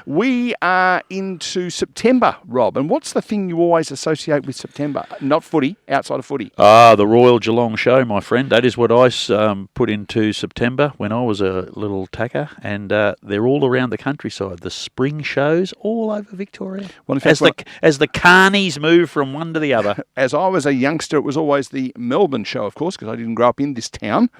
We are into September, Rob, and what's the thing you always associate with September? Not footy, outside of footy. The Royal Geelong Show, my friend. That is what I put into September when I was a little tacker, and they're all around the countryside. The spring shows all over Victoria. Well, in fact, as the carnies move from one to the other. As I was a youngster, it was always the Melbourne show, of course, because I didn't grow up in this town.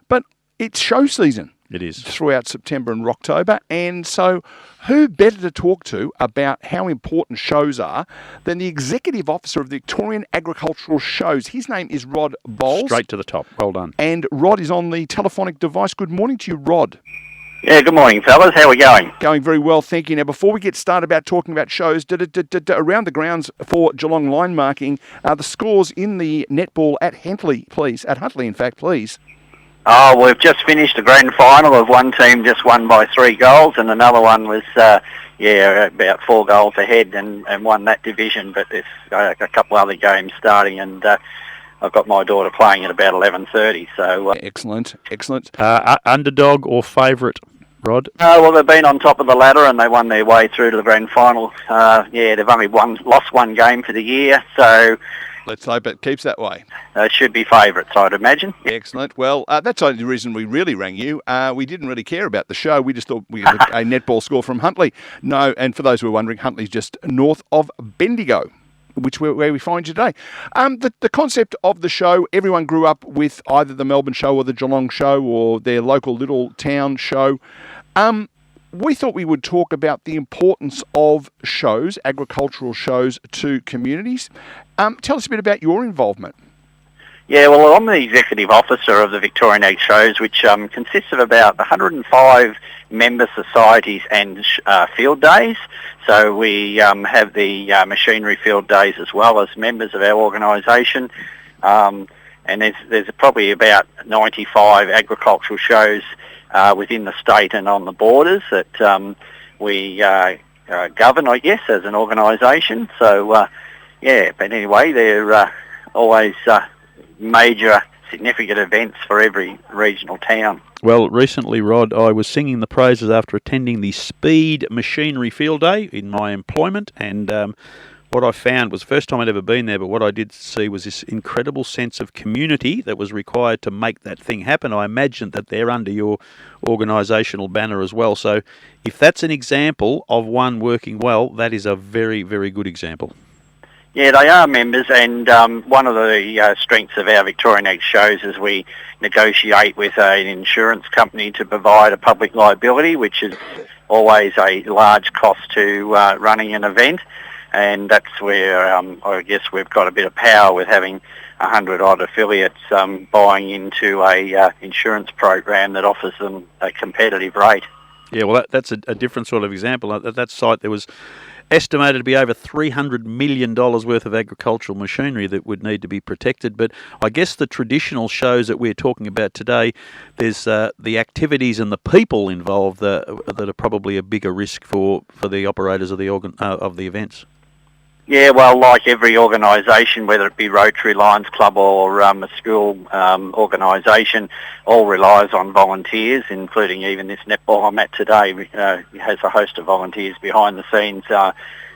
But it's show season. It is. Throughout September and October. And so who better to talk to about how important shows are than the Executive Officer of the Victorian Agricultural Shows. His name is Rod Bowles. Straight to the top. Well done. And Rod is on the telephonic device. Good morning to you, Rod. Yeah, good morning, fellas. How are we going? Going very well, thank you. Now, before we get started about talking about shows, around the grounds for Geelong line marking, the scores in the netball at Huntley, please. At Huntley, in fact, please. Oh, we've just finished the grand final of one team just won by 3 goals, and another one was, about 4 goals ahead and won that division. But there's a couple other games starting, and I've got my daughter playing at about 11:30. So excellent. Underdog or favourite, Rod? Well, they've been on top of the ladder, and they won their way through to the grand final. They've only lost one game for the year, so. Let's hope it keeps that way. Should be favourites, I'd imagine. Excellent. Well, that's the reason we really rang you. We didn't really care about the show. We just thought we had a netball score from Huntley. No, and for those who are wondering, Huntley's just north of Bendigo, where we find you today. The concept of the show, everyone grew up with either the Melbourne show or the Geelong show or their local little town show. We thought we would talk about the importance of shows, agricultural shows, to communities. Tell us a bit about your involvement. Yeah, well, I'm the Executive Officer of the Victorian Ag Shows, which consists of about 105 member societies and field days. So we have the machinery field days as well as members of our organisation. And there's probably about 95 agricultural shows within the state and on the borders that we govern, I guess, as an organisation. So, but anyway, they're always major significant events for every regional town. Well, recently, Rod, I was singing the praises after attending the Speed Machinery Field Day in my employment, and what I found was the first time I'd ever been there, but what I did see was this incredible sense of community that was required to make that thing happen. I imagine that they're under your organisational banner as well. So if that's an example of one working well, that is a very, very good example. Yeah, they are members, and one of the strengths of our Victorian Ag Shows is we negotiate with an insurance company to provide a public liability, which is always a large cost to running an event. And that's where I guess we've got a bit of power with having 100-odd affiliates buying into a insurance program that offers them a competitive rate. Yeah, well, that's a different sort of example. At that site, there was estimated to be over $300 million worth of agricultural machinery that would need to be protected. But I guess the traditional shows that we're talking about today, there's the activities and the people involved that are probably a bigger risk for the operators of the events. Yeah, well, like every organisation, whether it be Rotary, Lions Club or a school organisation, all relies on volunteers, including even this netball I'm at today. Has a host of volunteers behind the scenes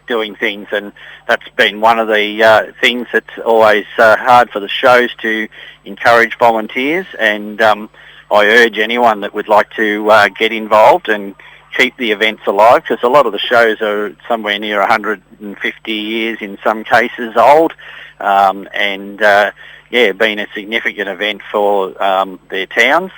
doing things, and that's been one of the things that's always hard for the shows to encourage volunteers, and I urge anyone that would like to get involved and keep the events alive, because a lot of the shows are somewhere near 150 years in some cases old, and been a significant event for their towns,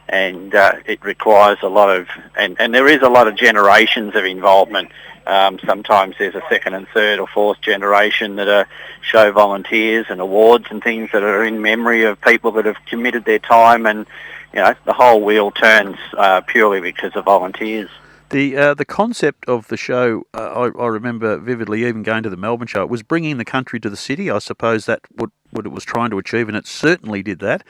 and it requires a lot of, and there is a lot of generations of involvement. Sometimes there's a second and third or fourth generation that are show volunteers and awards and things that are in memory of people that have committed their time, and the whole wheel turns purely because of volunteers. The concept of the show, I remember vividly even going to the Melbourne show, it was bringing the country to the city. I suppose that what it was trying to achieve, and it certainly did that.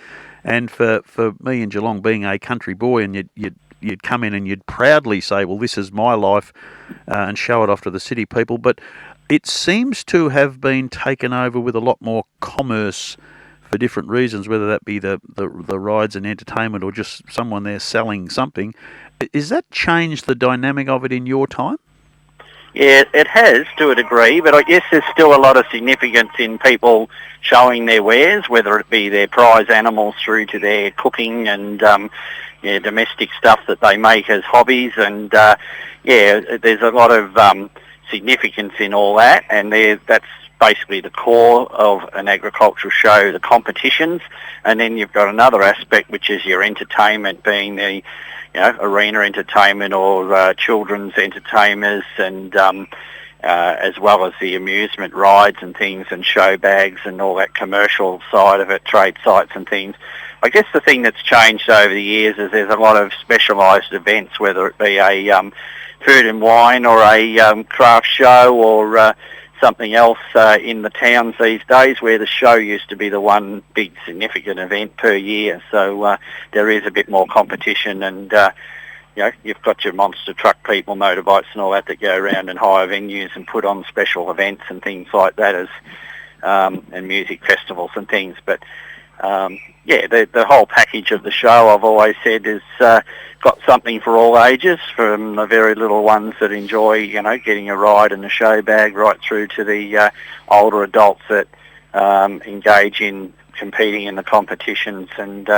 And for me in Geelong, being a country boy, and you'd come in and you'd proudly say, well, this is my life, and show it off to the city people. But it seems to have been taken over with a lot more commerce for different reasons, whether that be the rides and entertainment or just someone there selling something. Is that changed the dynamic of it in your time? Yeah, it has to a degree, but I guess there's still a lot of significance in people showing their wares, whether it be their prize animals through to their cooking and domestic stuff that they make as hobbies. And there's a lot of significance in all that, and that's basically the core of an agricultural show, the competitions. And then you've got another aspect, which is your entertainment, being the arena entertainment or children's entertainers, and as well as the amusement rides and things and show bags and all that commercial side of it, trade sites and things. I guess the thing that's changed over the years is there's a lot of specialised events, whether it be a food and wine or a craft show or something else in the towns these days, where the show used to be the one big significant event per year. So there is a bit more competition, and you've got your monster truck people, motorbikes and all that go around and hire venues and put on special events and things like that, as and music festivals and things. But the whole package of the show, I've always said, is got something for all ages, from the very little ones that enjoy, getting a ride and a show bag, right through to the older adults that engage in competing in the competitions, and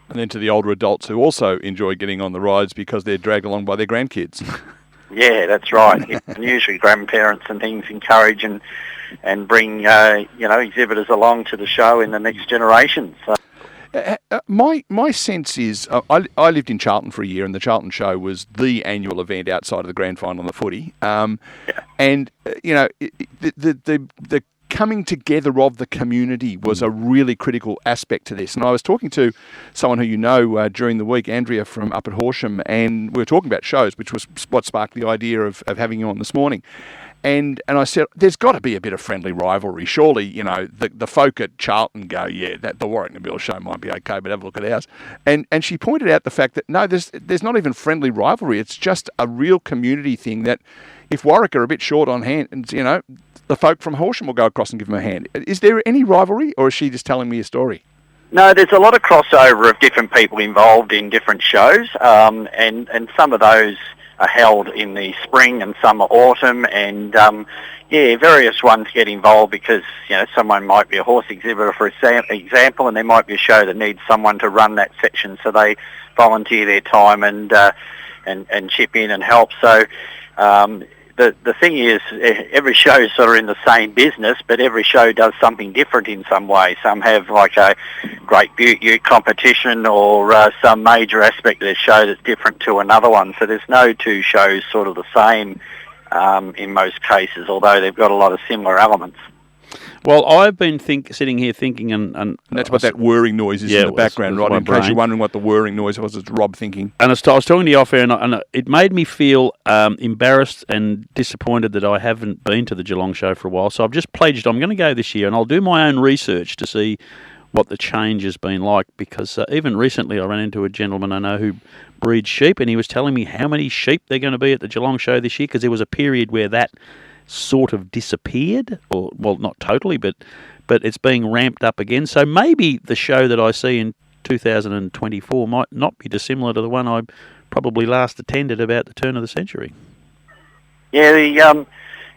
then to the older adults who also enjoy getting on the rides because they're dragged along by their grandkids. Yeah, that's right. And usually grandparents and things encourage and bring exhibitors along to the show in the next generation. So. My sense is, I lived in Charlton for a year, and the Charlton Show was the annual event outside of the grand final on the footy. And the coming together of the community was a really critical aspect to this. And I was talking to someone who during the week, Andrea from up at Horsham, and we were talking about shows, which was what sparked the idea of having you on this morning. And I said, there's got to be a bit of friendly rivalry. Surely, the folk at Charlton go, that the Warwick Bill show might be okay, but have a look at ours. And she pointed out the fact that, no, there's not even friendly rivalry. It's just a real community thing that if Warwick are a bit short on hand, and the folk from Horsham will go across and give them a hand. Is there any rivalry, or is she just telling me a story? No, there's a lot of crossover of different people involved in different shows, and some of those are held in the spring and some are autumn, and various ones get involved because someone might be a horse exhibitor, for example, and there might be a show that needs someone to run that section, so they volunteer their time and chip in and help. So the thing is, every show is sort of in the same business, but every show does something different in some way. Some have like a great ute competition or some major aspect of their show that's different to another one. So there's no two shows sort of the same in most cases, although they've got a lot of similar elements. Well, I've been sitting here thinking, and that's what that whirring noise is in the background, right? In case you're wondering what the whirring noise was, it's Rob thinking. And I was talking to you off air, and it made me feel embarrassed and disappointed that I haven't been to the Geelong show for a while. So I've just pledged I'm going to go this year, and I'll do my own research to see what the change has been like. Because even recently, I ran into a gentleman I know who breeds sheep, and he was telling me how many sheep they're going to be at the Geelong show this year, because there was a period where that sort of disappeared, or well, not totally, but it's being ramped up again. So maybe the show that I see in 2024 might not be dissimilar to the one I probably last attended about the turn of the century. Yeah, the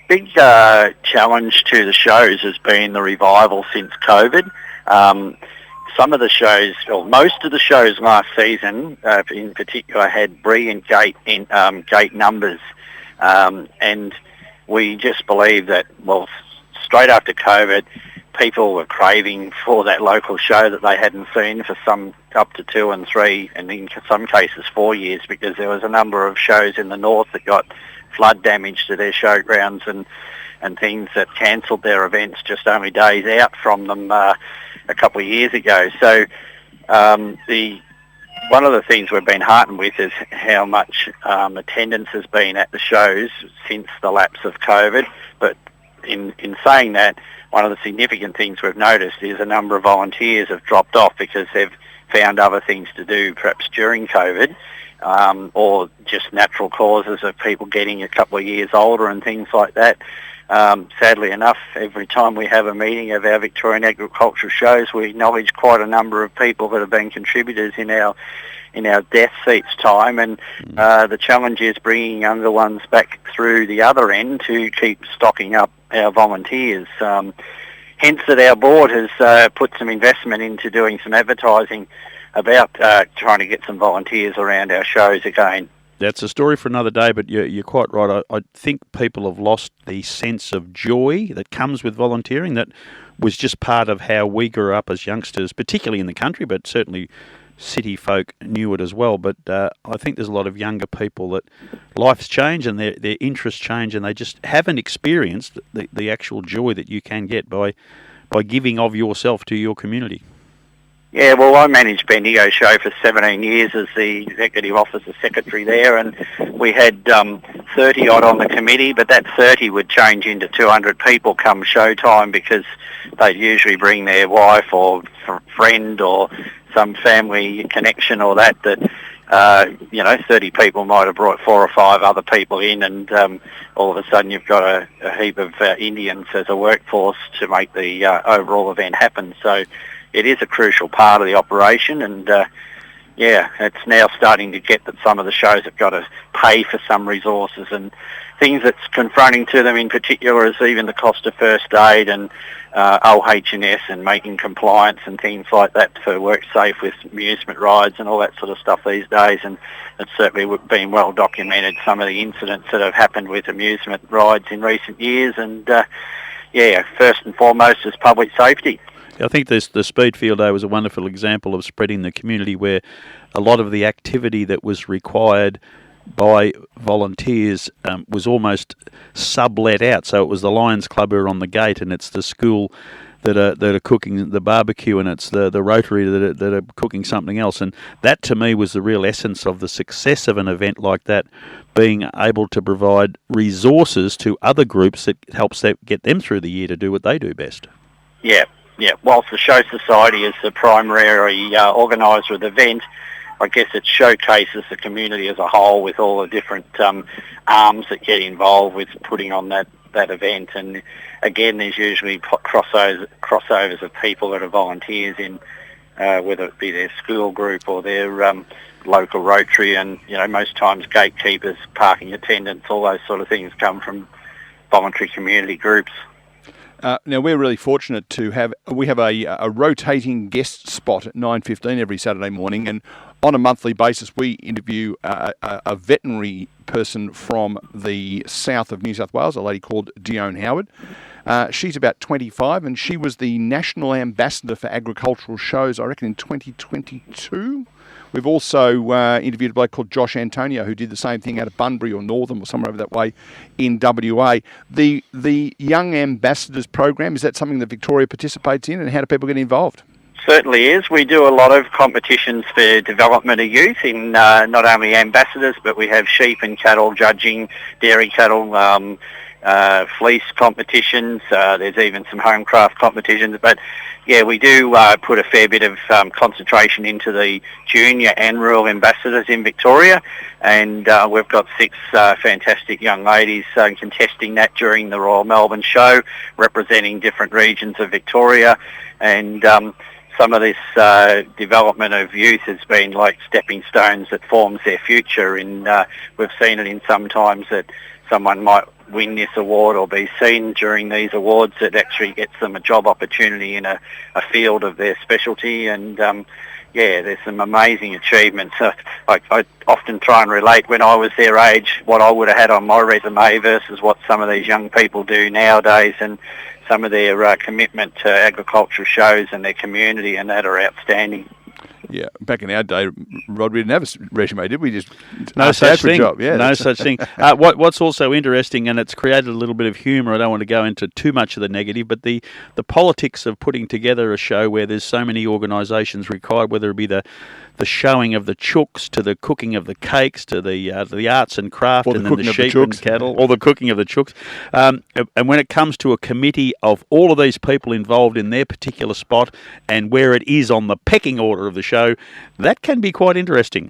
big challenge to the shows has been the revival since COVID. Some of the shows, or most of the shows last season, in particular, had brilliant gate numbers, and we just believe that, straight after COVID, people were craving for that local show that they hadn't seen for some up to 2 and 3, and in some cases 4 years, because there was a number of shows in the north that got flood damage to their showgrounds and things that cancelled their events just only days out from them a couple of years ago. So one of the things we've been heartened with is how much attendance has been at the shows since the lapse of COVID. But in saying that, one of the significant things we've noticed is a number of volunteers have dropped off because they've found other things to do, perhaps during COVID, or just natural causes of people getting a couple of years older and things like that. Sadly enough, every time we have a meeting of our Victorian agricultural shows, we acknowledge quite a number of people that have been contributors in our in our deaths each time, and the challenge is bringing younger ones back through the other end to keep stocking up our volunteers. Hence that our board has put some investment into doing some advertising about trying to get some volunteers around our shows again. That's a story for another day, but you're quite right. I think people have lost the sense of joy that comes with volunteering that was just part of how we grew up as youngsters, particularly in the country, but certainly city folk knew it as well. But I think there's a lot of younger people that life's changed and their interests change, and they just haven't experienced the actual joy that you can get by giving of yourself to your community. Yeah, well, I managed Bendigo Show for 17 years as the Executive Officer Secretary there, and we had 30 odd on the committee, but that 30 would change into 200 people come showtime because they'd usually bring their wife or friend or some family connection or that 30 people might have brought 4 or 5 other people in, and all of a sudden you've got a heap of Indians as a workforce to make the overall event happen. So it is a crucial part of the operation, and it's now starting to get that some of the shows have got to pay for some resources, and things that's confronting to them in particular is even the cost of first aid and OH&S and making compliance and things like that for work safe with amusement rides and all that sort of stuff these days. And it's certainly been well documented, some of the incidents that have happened with amusement rides in recent years, and first and foremost is public safety. I think the Speed Field Day was a wonderful example of spreading the community, where a lot of the activity that was required by volunteers was almost sublet out. So it was the Lions Club who are on the gate, and it's the school that are cooking the barbecue, and it's the Rotary that are cooking something else. And that to me was the real essence of the success of an event like that, being able to provide resources to other groups that helps get them through the year to do what they do best. Yeah. Yeah, whilst the Show Society is the primary organiser of the event, I guess it showcases the community as a whole with all the different arms that get involved with putting on that event. And again, there's usually crossovers of people that are volunteers in, whether it be their school group or their local Rotary, and most times gatekeepers, parking attendants, all those sort of things come from voluntary community groups. Now, we're really fortunate to have a rotating guest spot at 9:15 every Saturday morning, and on a monthly basis we interview a veterinary person from the south of New South Wales, a lady called Dione Howard. She's about 25, and she was the National Ambassador for Agricultural Shows, I reckon, in 2022. We've also interviewed a bloke called Josh Antonio, who did the same thing out of Bunbury or Northam or somewhere over that way in WA. The Young Ambassadors program, is that something that Victoria participates in, and how do people get involved? Certainly is. We do a lot of competitions for development of youth in not only ambassadors, but we have sheep and cattle judging, dairy cattle, fleece competitions. There's even some homecraft competitions, but yeah, we do put a fair bit of concentration into the junior and rural ambassadors in Victoria, and we've got 6 fantastic young ladies contesting that during the Royal Melbourne Show, representing different regions of Victoria, and some of this development of youth has been like stepping stones that forms their future, and we've seen it in sometimes that someone might win this award or be seen during these awards that actually gets them a job opportunity in a field of their specialty, and there's some amazing achievements. I often try and relate when I was their age what I would have had on my resume versus what some of these young people do nowadays, and some of their commitment to agricultural shows and their community and that are outstanding. Yeah, back in our day, Rod, we didn't have a resume, did we? Just no such thing. Job. Yeah, no such thing. What's also interesting, and it's created a little bit of humour, I don't want to go into too much of the negative, but the politics of putting together a show where there's so many organisations required, whether it be the showing of the chooks, to the cooking of the cakes, to the arts and craft, and then the sheep and cattle, or the cooking of the chooks. And when it comes to a committee of all of these people involved in their particular spot and where it is on the pecking order of the show, that can be quite interesting.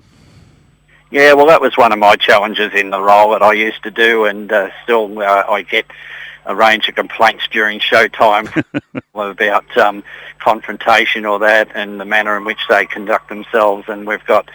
Yeah, well, that was one of my challenges in the role that I used to do, and still I get a range of complaints during showtime about confrontation or that, and the manner in which they conduct themselves. And we've got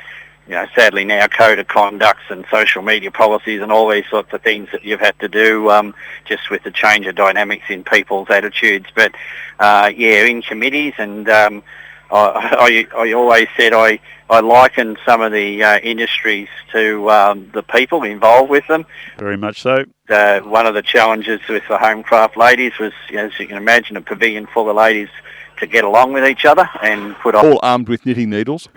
sadly now code of conducts and social media policies and all these sorts of things that you've had to do just with the change of dynamics in people's attitudes. But in committees, and I always said I liken some of the industries to the people involved with them. Very much so. One of the challenges with the Homecraft ladies was, as you can imagine, a pavilion full of ladies to get along with each other and put on... All armed with knitting needles.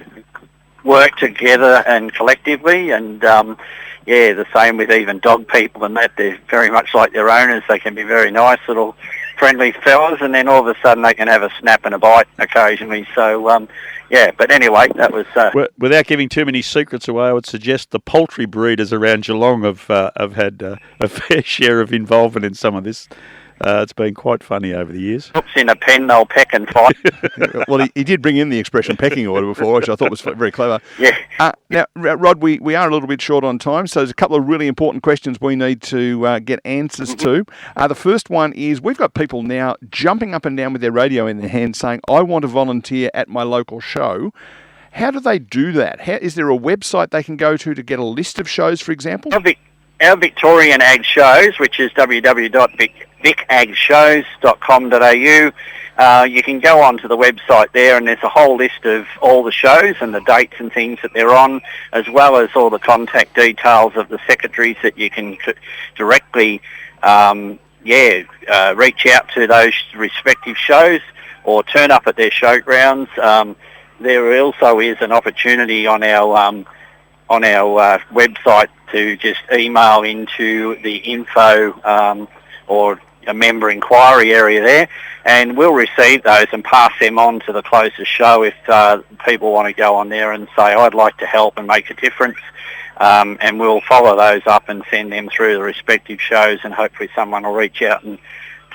Work together and collectively, and the same with even dog people and that. They're very much like their owners. They can be very nice little friendly fellas, and then all of a sudden they can have a snap and a bite occasionally. So, but anyway, that was... Without giving too many secrets away, I would suggest the poultry breeders around Geelong have had a fair share of involvement in some of this. It's been quite funny over the years. Hooks in a pen, they'll peck and fight. Well, he did bring in the expression pecking order before, which I thought was very clever. Yeah. Now, Rod, we are a little bit short on time, so there's a couple of really important questions we need to get answers to. The first one is, we've got people now jumping up and down with their radio in their hand saying, I want to volunteer at my local show. How do they do that? Is there a website they can go to get a list of shows, for example? Our Victorian Ag Shows, which is www.vicagshows.com.au. You can go onto the website there, and there's a whole list of all the shows and the dates and things that they're on, as well as all the contact details of the secretaries that you can directly reach out to those respective shows or turn up at their showgrounds. There also is an opportunity on our website to just email into the info or a member inquiry area there, and we'll receive those and pass them on to the closest show if people want to go on there and say, I'd like to help and make a difference. And we'll follow those up and send them through the respective shows, and hopefully someone will reach out and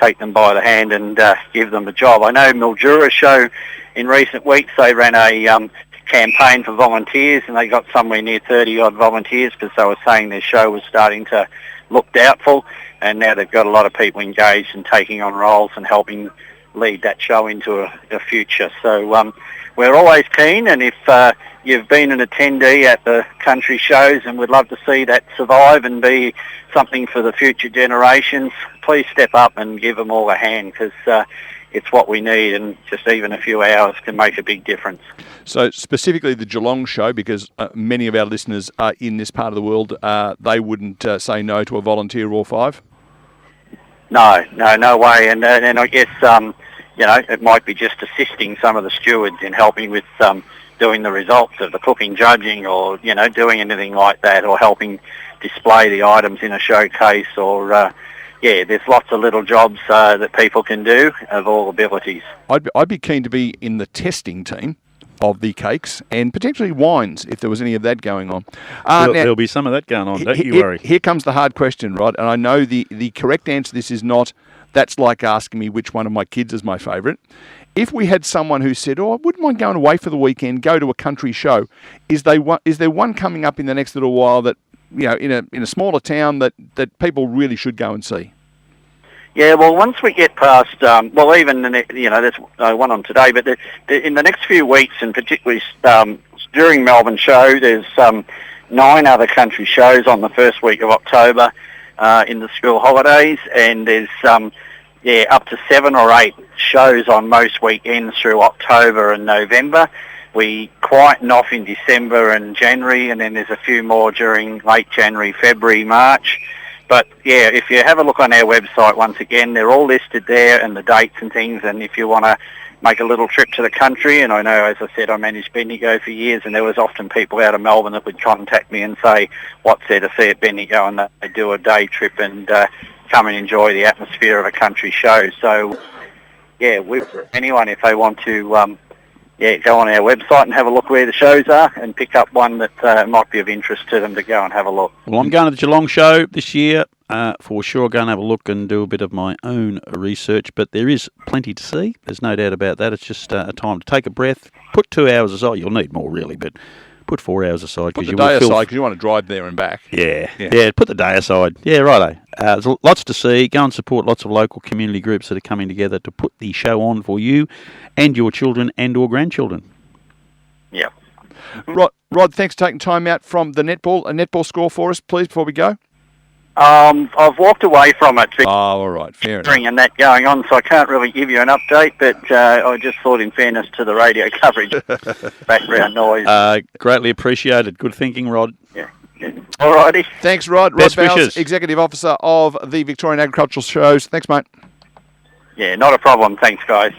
take them by the hand and give them a job. I know Mildura show in recent weeks, they ran a campaign for volunteers, and they got somewhere near 30 odd volunteers because they were saying their show was starting to look doubtful, and now they've got a lot of people engaged and taking on roles and helping lead that show into a future. So we're always keen, and if you've been an attendee at the country shows and would love to see that survive and be something for the future generations, please step up and give them all a hand, because it's what we need, and just even a few hours can make a big difference. So specifically the Geelong show, because many of our listeners are in this part of the world, they wouldn't say no to a volunteer or five? No way. And I guess, it might be just assisting some of the stewards in helping with doing the results of the cooking, judging, or, doing anything like that, or helping display the items in a showcase, or... there's lots of little jobs that people can do of all abilities. I'd be keen to be in the testing team of the cakes and potentially wines if there was any of that going on. There'll be some of that going on, don't you worry. Here comes the hard question, Rod, and I know the correct answer to this is not, that's like asking me which one of my kids is my favourite. If we had someone who said, I wouldn't mind going away for the weekend, go to a country show, is there one coming up in the next little while that, in a smaller town that people really should go and see? Yeah, well, once we get past, even there's one on today, but in the next few weeks, and particularly during Melbourne show, there's 9 other country shows on the first week of October in the school holidays, and there's up to 7 or 8 shows on most weekends through October and November. We quieten off in December and January, and then there's a few more during late January, February, March. But, if you have a look on our website, once again, they're all listed there, and the dates and things, and if you want to make a little trip to the country, and I know, as I said, I managed Bendigo for years, and there was often people out of Melbourne that would contact me and say, what's there to see at Bendigo, and they do a day trip and come and enjoy the atmosphere of a country show. So, anyone, if they want to... go on our website and have a look where the shows are and pick up one that might be of interest to them to go and have a look. Well, I'm going to the Geelong show this year, for sure. Going to have a look and do a bit of my own research, but there is plenty to see. There's no doubt about that. It's just a time to take a breath, put 2 hours aside. You'll need more, really, but put 4 hours aside. Put the day aside because you want to drive there and back. Yeah, put the day aside. Yeah, righto. There's lots to see. Go and support lots of local community groups that are coming together to put the show on for you and your children and or grandchildren. Yeah. Rod, thanks for taking time out from the netball. A netball score for us, please, before we go. I've walked away from it. Oh, all right, fair enough. And that going on, so I can't really give you an update, but I just thought in fairness to the radio coverage, background noise. Greatly appreciated. Good thinking, Rod. Yeah. All righty. Thanks, Rod. Best Rod Bowles, wishes. Executive Officer of the Victorian Agricultural Shows. Thanks, mate. Yeah, not a problem. Thanks, guys.